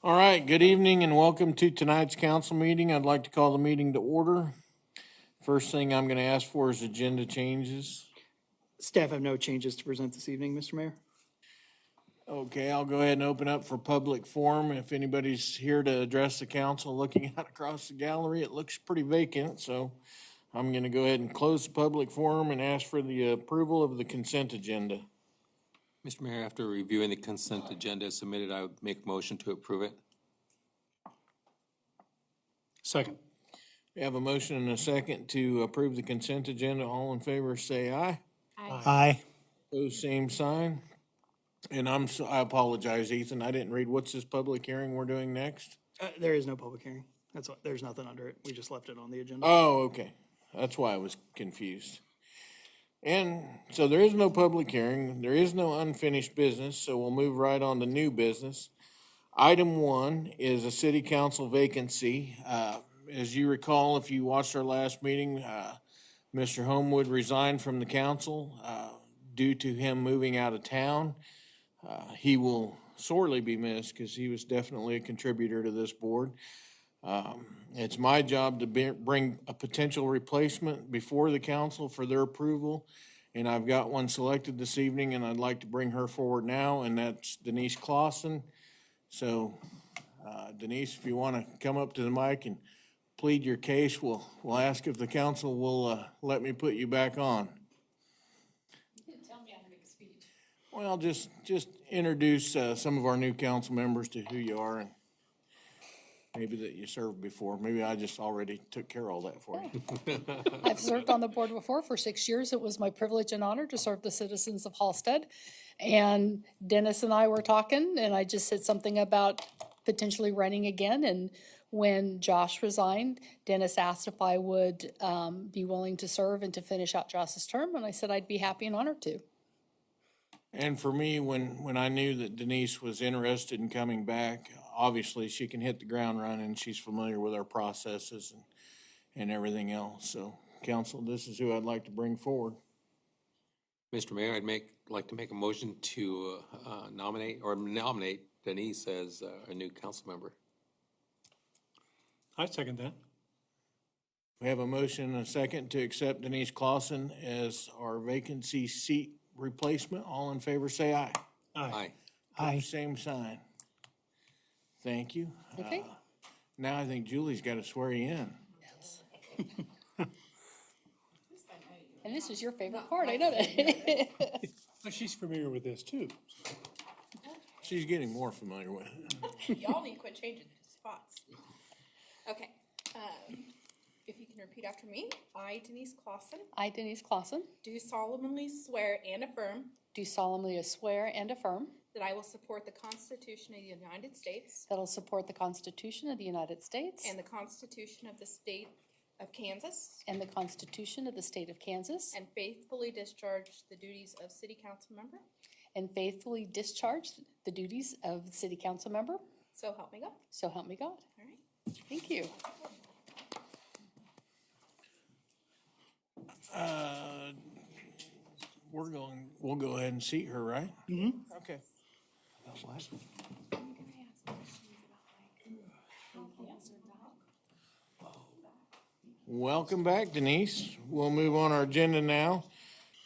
All right, good evening and welcome to tonight's council meeting. I'd like to call the meeting to order. First thing I'm going to ask for is agenda changes. Staff have no changes to present this evening, Mr. Mayor. Okay, I'll go ahead and open up for public forum. If anybody's here to address the council, looking out across the gallery, it looks pretty vacant, so I'm going to go ahead and close the public forum and ask for the approval of the consent agenda. Mr. Mayor, after reviewing the consent agenda submitted, I would make a motion to approve it. Second. We have a motion and a second to approve the consent agenda. All in favor, say aye. Aye. Pose same sign. And I apologize, Ethan, I didn't read, what's this public hearing we're doing next? There is no public hearing. There's nothing under it. We just left it on the agenda. Oh, okay, that's why I was confused. And so there is no public hearing, there is no unfinished business, so we'll move right on to new business. Item 1 is a city council vacancy. As you recall, if you watched our last meeting, Mr. Homewood resigned from the council due to him moving out of town. He will sorely be missed because he was definitely a contributor to this board. It's my job to bring a potential replacement before the council for their approval. And I've got one selected this evening and I'd like to bring her forward now, and that's Denise Clausen. So Denise, if you want to come up to the mic and plead your case, we'll ask if the council will let me put you back on. You didn't tell me how to make a speech. Well, just introduce some of our new council members to who you are and maybe that you served before. Maybe I just already took care of all that for you. I've served on the board before for 6 years. It was my privilege and honor to serve the citizens of Halstead. And Dennis and I were talking, and I just said something about potentially running again. And when Josh resigned, Dennis asked if I would be willing to serve and to finish out Josh's term. And I said I'd be happy and honored to. And for me, when I knew that Denise was interested in coming back, obviously she can hit the ground running. She's familiar with our processes and everything else. So, council, this is who I'd like to bring forward. Mr. Mayor, like to make a motion to nominate Denise as a new council member. I second that. We have a motion and a second to accept Denise Clausen as our vacancy seat replacement. All in favor, say aye. Aye. Aye. Same sign. Thank you. Okay. Now I think Julie's got to swear you in. Yes. And this is your favorite part, I know that. She's familiar with this too. She's getting more familiar with it. Y'all need to quit changing spots. Okay, if you can repeat after me. I, Denise Clausen, I, Denise Clausen, do solemnly swear and affirm do solemnly swear and affirm that I will support the Constitution of the United States that I will support the Constitution of the United States and the Constitution of the State of Kansas, and the Constitution of the State of Kansas, and faithfully discharge the duties of City Council member. and faithfully discharge the duties of City Council member. So help me God. So help me God. All right. Thank you. We'll go ahead and seat her, right? Mm-hmm. Okay. Welcome back, Denise. We'll move on our agenda now.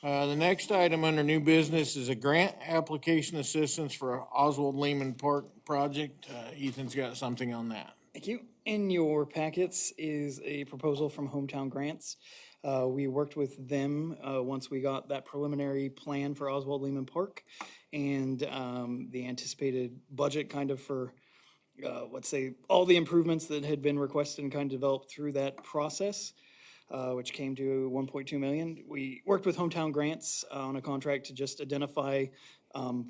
The next item under new business is a grant application assistance for Oswald Lehman Park project. Ethan's got something on that. Thank you. In your packets is a proposal from Hometown Grants. We worked with them once we got that preliminary plan for Oswald Lehman Park and the anticipated budget kind of for, let's say, all the improvements that had been requested and kind of developed through that process, which came to 1.2 million. We worked with Hometown Grants on a contract to just identify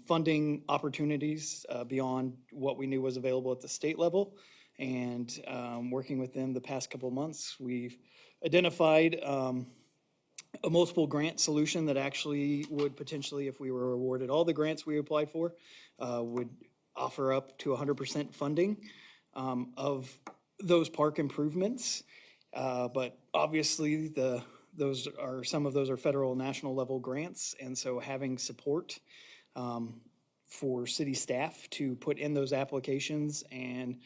funding opportunities beyond what we knew was available at the state level. And working with them the past couple of months, we've identified a multiple grant solution that actually would potentially, if we were awarded all the grants we applied for, would offer up to 100% funding of those park improvements. But obviously some of those are federal and national level grants. And so having support for city staff to put in those applications and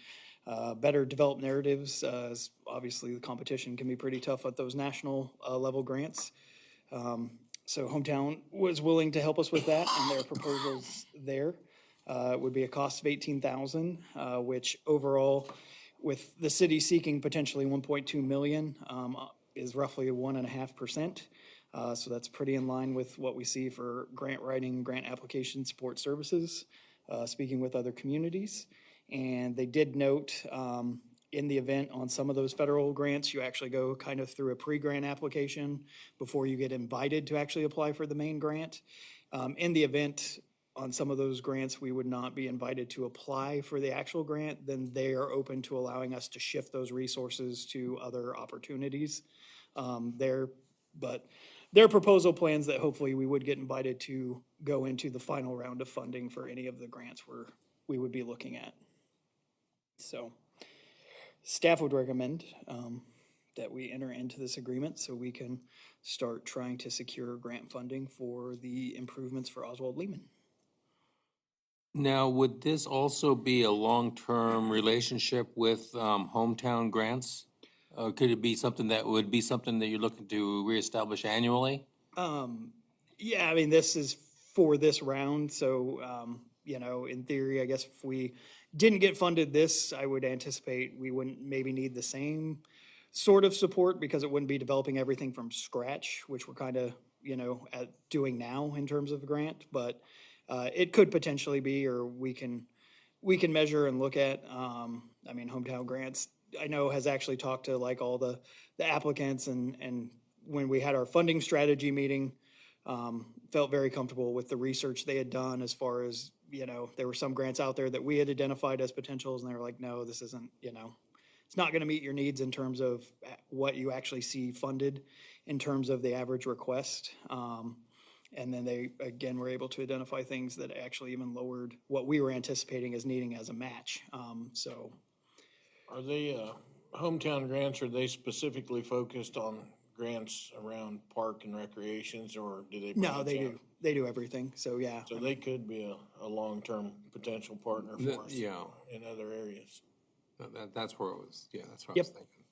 better develop narratives. As obviously, the competition can be pretty tough at those national level grants. So Hometown was willing to help us with that, and their proposals there would be a cost of $18,000, which overall, with the city seeking potentially 1.2 million, is roughly 1.5%. So that's pretty in line with what we see for grant writing, grant application support services, speaking with other communities. And they did note in the event on some of those federal grants, you actually go kind of through a pre-grant application before you get invited to actually apply for the main grant. In the event on some of those grants, we would not be invited to apply for the actual grant, then they are open to allowing us to shift those resources to other opportunities there. But their proposal plans that hopefully we would get invited to go into the final round of funding for any of the grants we would be looking at. So staff would recommend that we enter into this agreement so we can start trying to secure grant funding for the improvements for Oswald Lehman. Now, would this also be a long-term relationship with hometown grants? Could it be something that would be something that you're looking to reestablish annually? Yeah, I mean, this is for this round, so, you know, in theory, I guess if we didn't get funded this, I would anticipate we wouldn't maybe need the same sort of support because it wouldn't be developing everything from scratch, which we're kind of, you know, doing now in terms of a grant, but it could potentially be, or we can measure and look at. I mean, hometown grants, I know has actually talked to like all the applicants, and when we had our funding strategy meeting, felt very comfortable with the research they had done as far as, you know, there were some grants out there that we had identified as potentials, and they were like, no, this isn't, you know, it's not going to meet your needs in terms of what you actually see funded in terms of the average request. And then they, again, were able to identify things that actually even lowered what we were anticipating as needing as a match. So Are they, hometown grants, are they specifically focused on grants around park and recreations, or do they? no, branch they out? do. They do everything. So yeah. So they could be a long-term potential partner for us Yeah. in other areas. That's where it was, yeah, that's what I Yep. was thinking.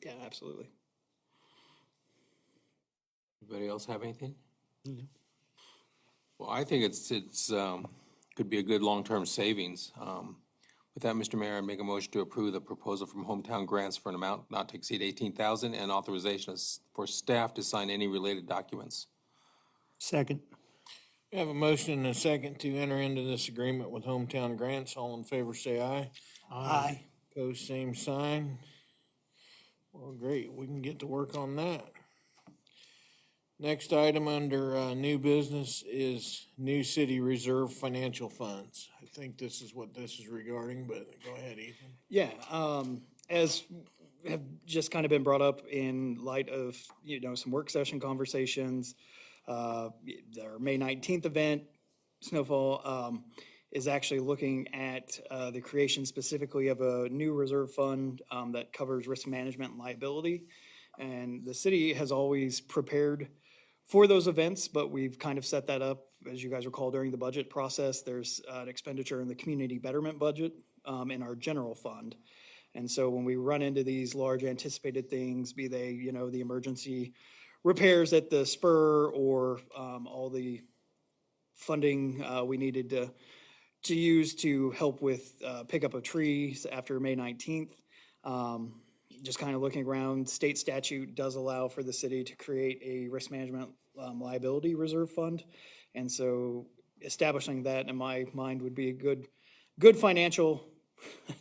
Yeah, absolutely. Anybody else have anything? Well, I think it's could be a good long-term savings. With that, Mr. Mayor, I make a motion to approve the proposal from Hometown Grants for an amount not to exceed $18,000 and authorization for staff to sign any related documents. Second. We have a motion and a second to enter into this agreement with hometown grants. All in favor, say aye. Aye. Pose same sign. Well, great, we can get to work on that. Next item under new business is new city reserve financial funds. I think this is what this is regarding, but go ahead, Ethan. Yeah, as have just kind of been brought up in light of, you know, some work session conversations, our May 19th event, Snowfall, is actually looking at the creation specifically of a new reserve fund that covers risk management and liability. And the city has always prepared for those events, but we've kind of set that up, as you guys recall, during the budget process. There's an expenditure in the community betterment budget in our general fund. And so when we run into these large anticipated things, be they, you know, the emergency repairs at the spur or all the funding we needed to use to help with pickup of trees after May 19th, just kind of looking around, state statute does allow for the city to create a risk management liability reserve fund. And so establishing that in my mind would be a good financial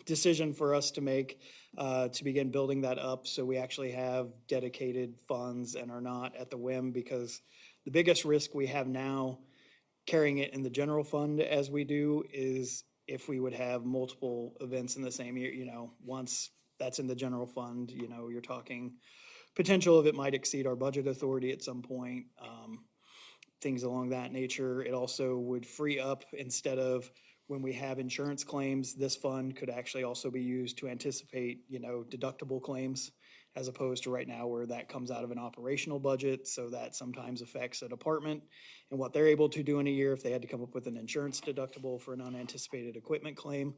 decision for us to make to begin building that up so we actually have dedicated funds and are not at the whim, because the biggest risk we have now carrying it in the general fund as we do is if we would have multiple events in the same year, you know, once that's in the general fund, you know, you're talking potential of it might exceed our budget authority at some point, things along that nature. It also would free up, instead of when we have insurance claims, this fund could actually also be used to anticipate, you know, deductible claims. as opposed to right now where that comes out of an operational budget, so that sometimes affects a department and what they're able to do in a year if they had to come up with an insurance deductible for an unanticipated equipment claim.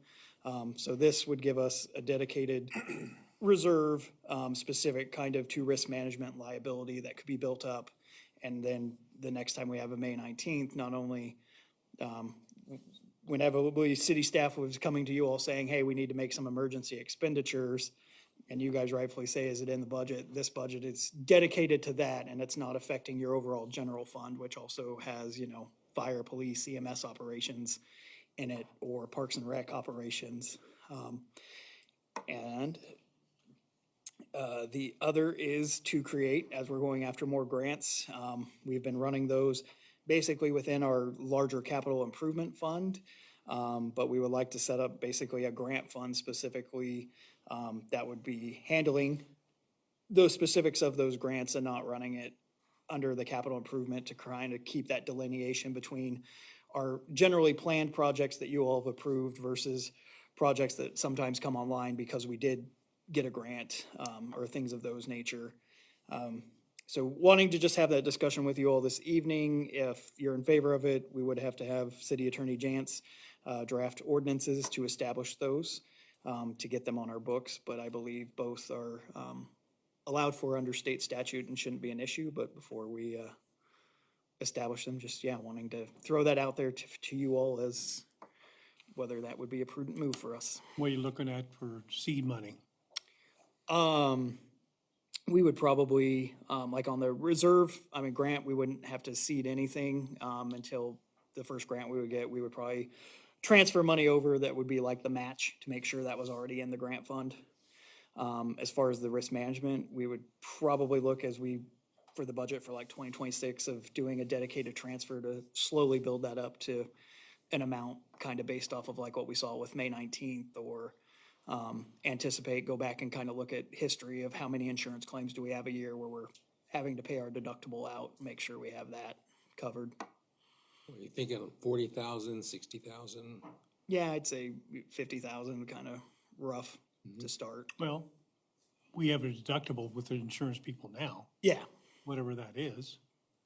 So this would give us a dedicated reserve, specific kind of to risk management liability that could be built up. And then the next time we have a May 19th, not only whenever city staff was coming to you all saying, hey, we need to make some emergency expenditures, and you guys rightfully say, is it in the budget? This budget is dedicated to that, and it's not affecting your overall general fund, which also has, fire, police, EMS operations in it, or Parks and Rec operations. And the other is to create, as we're going after more grants, we've been running those basically within our larger capital improvement fund. But we would like to set up basically a grant fund specifically that would be handling those specifics of those grants and not running it under the capital improvement to kind of keep that delineation between our generally planned projects that you all have approved versus projects that sometimes come online because we did get a grant or things of those nature. So wanting to just have that discussion with you all this evening. If you're in favor of it, we would have to have City Attorney Jantz draft ordinances to establish those, to get them on our books. But I believe both are allowed for under state statute and shouldn't be an issue. But before we establish them, just, wanting to throw that out there to you all as whether that would be a prudent move for us. What are you looking at for seed money? We would probably, like on the reserve, grant, we wouldn't have to seed anything, until the first grant we would get. We would probably transfer money over that would be like the match to make sure that was already in the grant fund. As far as the risk management, we would probably look for the budget for like 2026 of doing a dedicated transfer to slowly build that up to an amount kind of based off of like what we saw with May 19th or anticipate, go back and kind of look at history of how many insurance claims do we have a year where we're having to pay our deductible out, make sure we have that covered. Are you thinking 40,000, 60,000? Yeah, I'd say 50,000, kind of rough to start. Well, we have a deductible with the insurance people now, Yeah, whatever that is.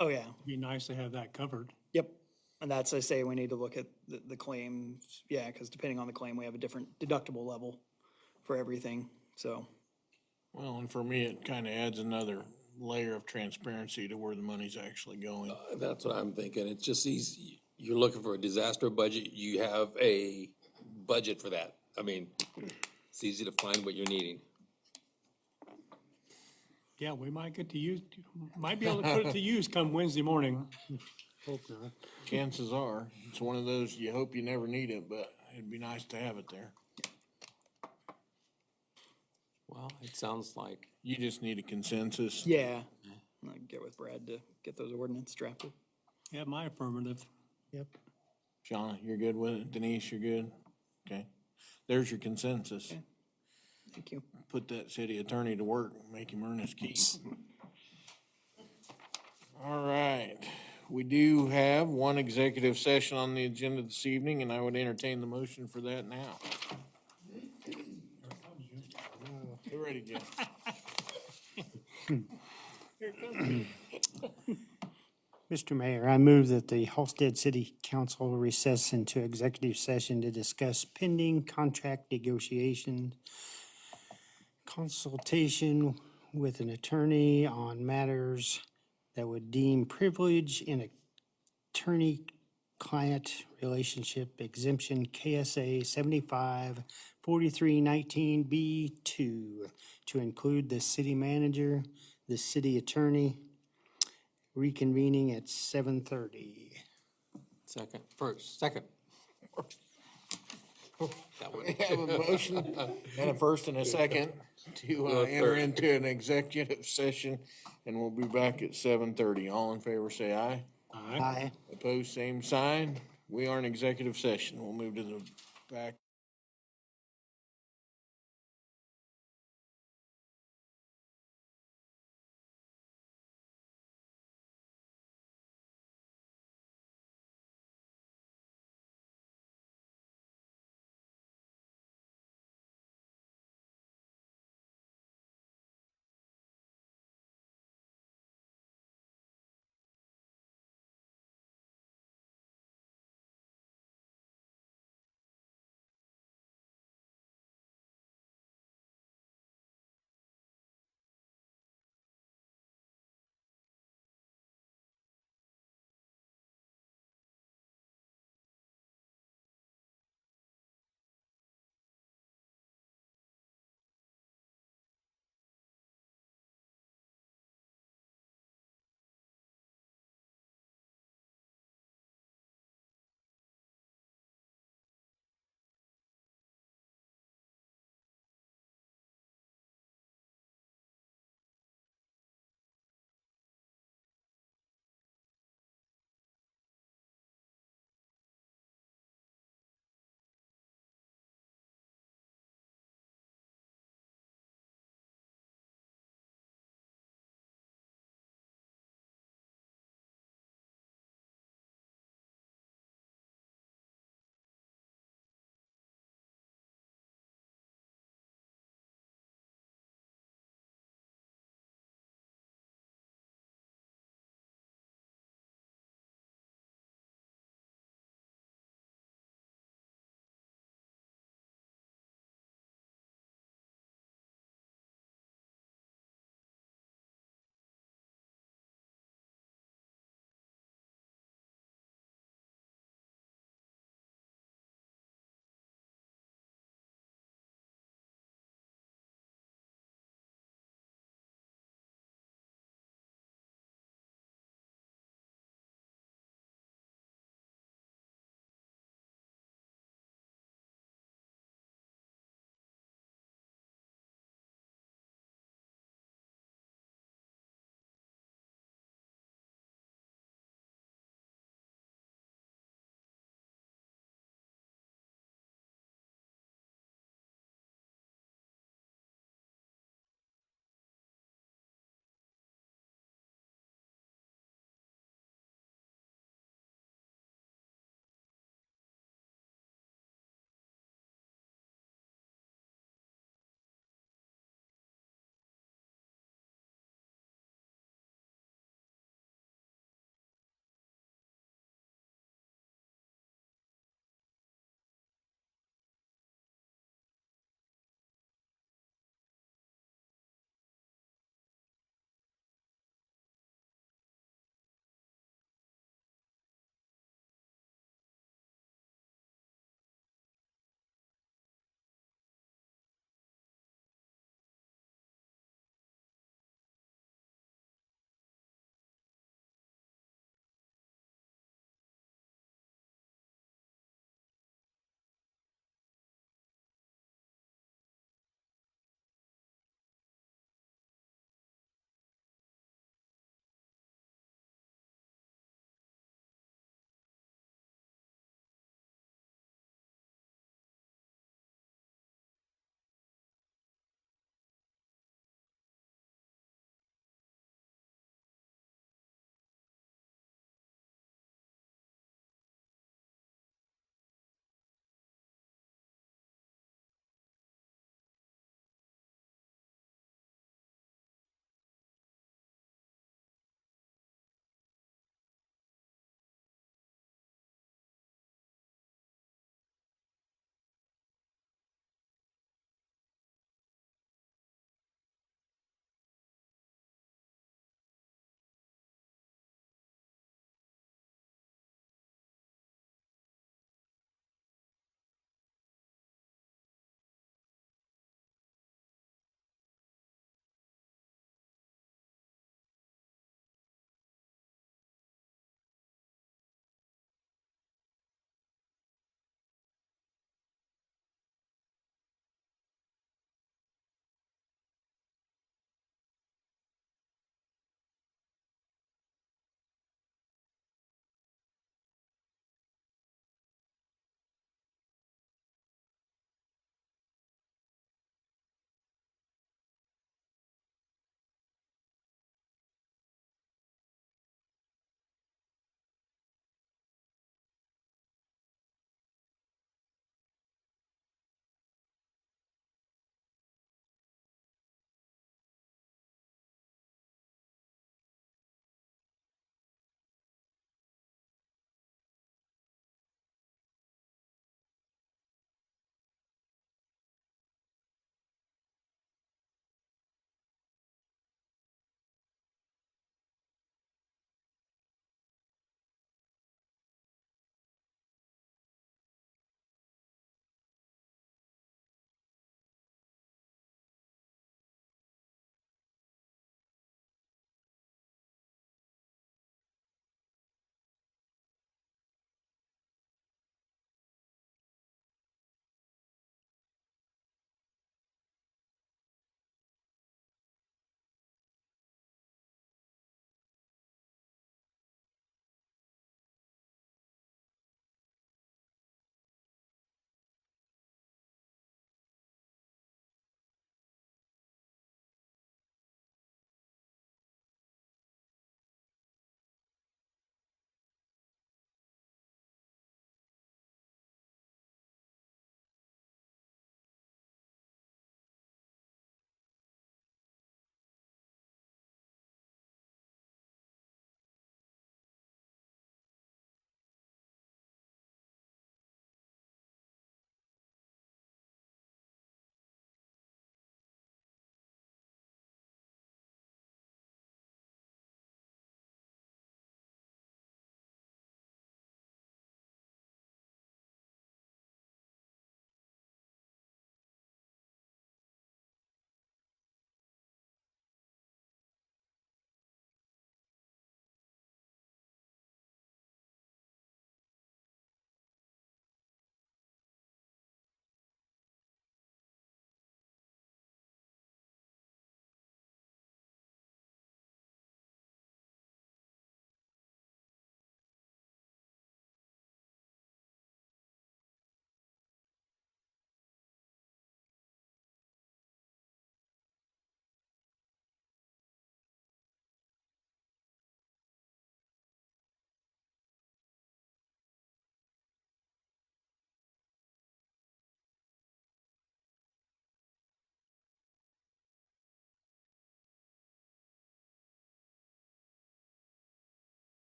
oh yeah, It'd be nice to have that covered. yep. And that's, I say, we need to look at the claims, because depending on the claim, we have a different deductible level for everything, so. Well, and for me, it kind of adds another layer of transparency to where the money's actually going. That's what I'm thinking. It's just easy. You're looking for a disaster budget. You have a budget for that. I mean, it's easy to find what you're needing. Yeah, we might get to use, might be able to put it to use come Wednesday morning. Hope not. Chances are, it's one of those, you hope you never need it, but it'd be nice to have it there. Well, it sounds like, You just need a consensus. Yeah, I'll get with Brad to get those ordinance drafted. Yeah, my affirmative. Yep. Shauna, you're good with it? Denise, you're good? Okay. There's your consensus. Thank you. Put that city attorney to work, make him earn his keep. All right. We do have one executive session on the agenda this evening, and I would entertain the motion for that now. Get ready, Jim. Mr. Mayor, I move that the Halstead City Council recess into executive session to discuss pending contract negotiations, consultation with an attorney on matters that would deem privilege in attorney-client relationship exemption KSA 75-4319B2 to include the city manager, the city attorney, reconvening at 7:30. second. That one. We have a motion and a first and a second to enter into an executive session, and we'll be back at 7:30. All in favor, say aye. Aye. Opposed, same sign. We are in executive session. We'll move to the back.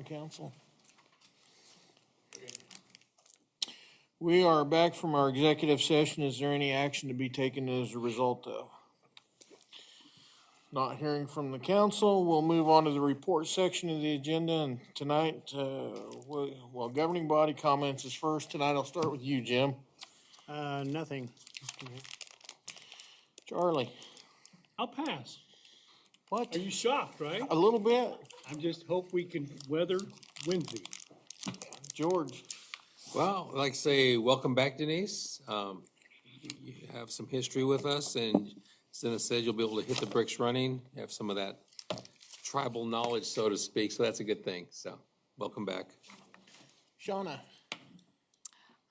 Council. We are back from our executive session. Is there any action to be taken as a result of? Not hearing from the council, we'll move on to the report section of the agenda, and tonight, governing body comments is first. Tonight, I'll start with you, Jim. Nothing. Charlie? I'll pass. What? Are you shocked, right? A little bit. I just hope we can weather Wednesday. George? Well, I'd like to say, welcome back, Denise. You have some history with us, and as Dennis said, you'll be able to hit the bricks running, have some of that tribal knowledge, so to speak, so that's a good thing. So, welcome back. Shauna?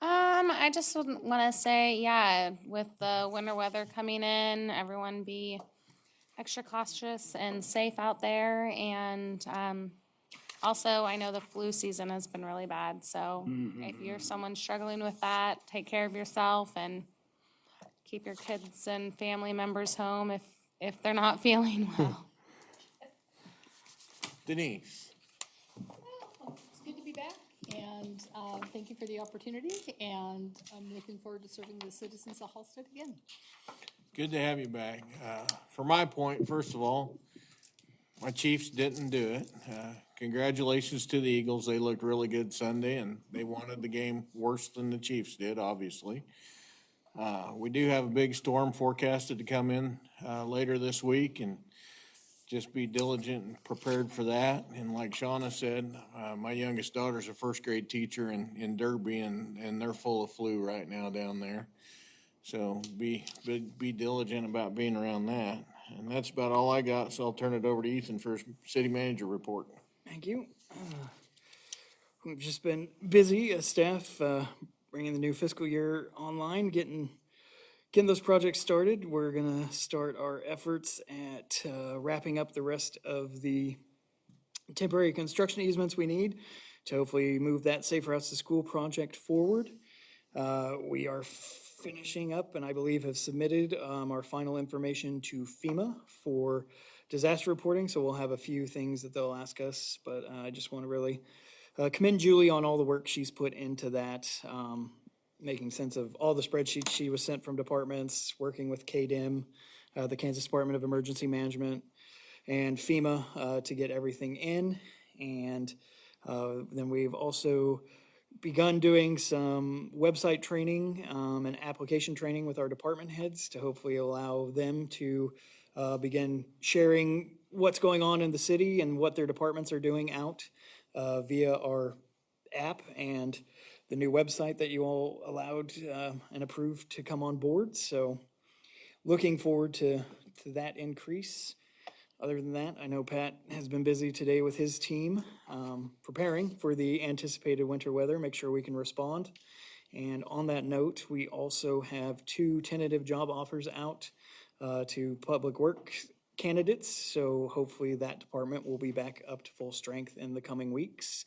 I just want to say, yeah, with the winter weather coming in, everyone be extra cautious and safe out there. And also, I know the flu season has been really bad. So if you're someone struggling with that, take care of yourself and keep your kids and family members home if they're not feeling well. Denise? It's good to be back, and thank you for the opportunity, and I'm looking forward to serving the citizens of Halstead again. Good to have you back. For my point, first of all, my Chiefs didn't do it. Congratulations to the Eagles. They looked really good Sunday, and they wanted the game worse than the Chiefs did, obviously. We do have a big storm forecasted to come in later this week, and just be diligent and prepared for that. And like Shauna said, my youngest daughter's a first grade teacher in Derby, and they're full of flu right now down there. So be diligent about being around that. And that's about all I got, so I'll turn it over to Ethan for his city manager report. Thank you. We've just been busy as staff, bringing the new fiscal year online, getting those projects started. We're gonna start our efforts at wrapping up the rest of the temporary construction easements we need to hopefully move that Safe Routes to School project forward. We are finishing up, and I believe have submitted our final information to FEMA for disaster reporting, so we'll have a few things that they'll ask us, but I just want to really commend Julie on all the work she's put into that, making sense of all the spreadsheets she was sent from departments, working with KDIM, the Kansas Department of Emergency Management, and FEMA to get everything in. And then we've also begun doing some website training and application training with our department heads to hopefully allow them to begin sharing what's going on in the city and what their departments are doing out via our app and the new website that you all allowed and approved to come on board. So looking forward to that increase. Other than that, I know Pat has been busy today with his team, preparing for the anticipated winter weather, make sure we can respond. And on that note, we also have 2 tentative job offers out to public work candidates. So hopefully that department will be back up to full strength in the coming weeks,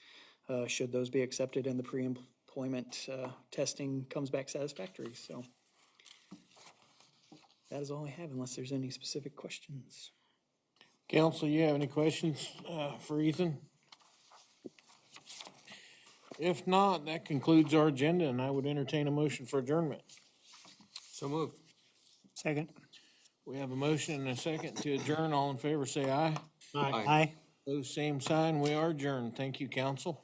should those be accepted and the pre-employment testing comes back satisfactory. So that is all I have, unless there's any specific questions. Council, you have any questions for Ethan? If not, that concludes our agenda, and I would entertain a motion for adjournment. So moved. Second. We have a motion and a second to adjourn. All in favor, say aye. Aye. Aye. Those same sign, we are adjourned. Thank you, council.